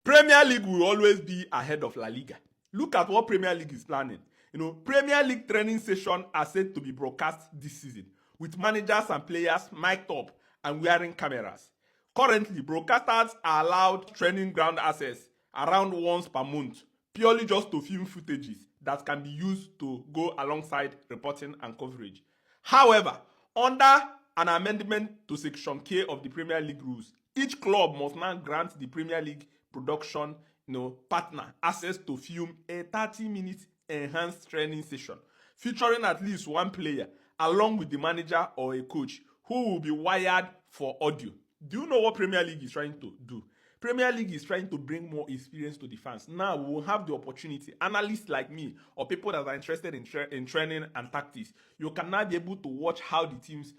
Premier League will always be ahead of La Liga. Look at what Premier League is planning. Premier League training sessions are set to be broadcast this season, with managers and players mic'd up and wearing cameras. Currently, broadcasters are allowed training ground access around once per month, purely just to film footages that can be used to go alongside reporting and coverage. However, under an amendment to Section K of the Premier League rules, each club must now grant the Premier League production partner access to film a 30-minute enhanced training session featuring at least one player along with the manager or a coach who will be wired for audio. Do you know what Premier League is trying to do? Premier League is trying to bring more experience to the fans. Now we will have the opportunity, analysts like me or people that are interested in training and tactics, you can now be able to watch how the teams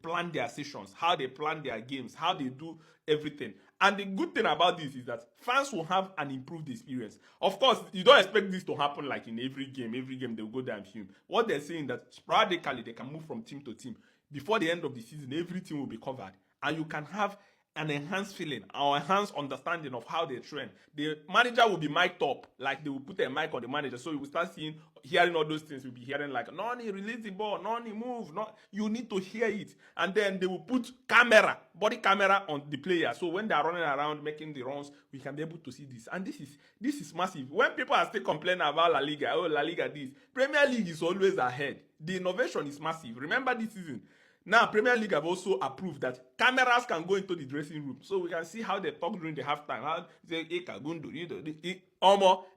plan their sessions, how they plan their games, how they do everything. And the good thing about this is that fans will have an improved experience. Of course, you don't expect this to happen like in every game. Every game they'll go there and film. What they're saying that sporadically they can move from team to team. Before the end of the season, everything will be covered. And you can have an enhanced feeling or enhanced understanding of how they train. The manager will be mic'd up, like they will put a mic on the manager, so you will start hearing all those things. You'll be hearing like, Noni, release the ball, Noni, move. No, you need to hear it. And then they will put body camera on the player. So when they are running around making the runs, we can be able to see this. And this is massive. When people are still complaining about La Liga, La Liga this, Premier League is always ahead. The innovation is massive. Remember this season. Now, Premier League have also approved that cameras can go into the dressing room, so we can see how they talk during the halftime. How they say,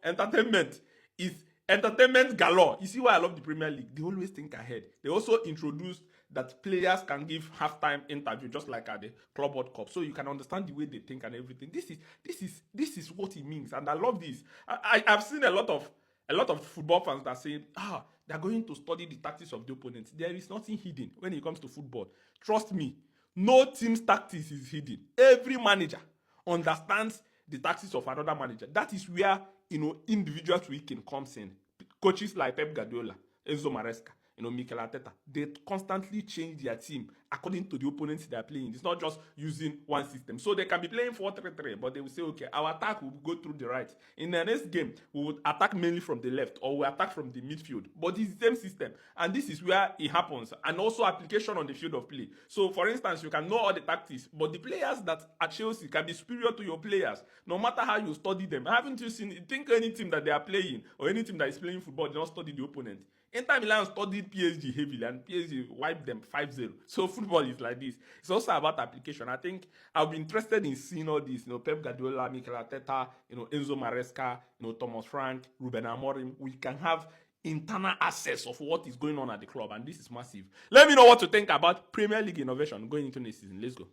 entertainment is entertainment galore. You see why I love the Premier League? They always think ahead. They also introduced that players can give halftime interview just like at the Club World Cup, so you can understand the way they think and everything. This is what it means, and I love this. I've seen a lot of football fans that say, they're going to study the tactics of the opponent. There is nothing hidden when it comes to football. Trust me, no team's tactics is hidden. Every manager understands the tactics of another manager. That is where individual tweaking comes in. Coaches like Pep Guardiola, Enzo Maresca, Mikel Arteta, they constantly change their team according to the opponents they are playing. It's not just using one system. So they can be playing 4-3-3, but they will say, okay, our attack will go through the right. In the next game, we will attack mainly from the left, or we attack from the midfield. But it's the same system. And this is where it happens. And also application on the field of play. So, for instance, you can know all the tactics, but the players that at Chelsea can be superior to your players, no matter how you study them. Haven't you think any team that they are playing, or any team that is playing football, they don't study the opponent? Inter Milan studied PSG heavily and PSG wiped them 5-0. So football is like this. It's also about application. I think I'll be interested in seeing all this. Pep Guardiola, Mikel Arteta, Enzo Maresca, Thomas Frank, Ruben Amorim. We can have internal access of what is going on at the club, and this is massive. Let me know what you think about Premier League innovation going into next season. Let's go.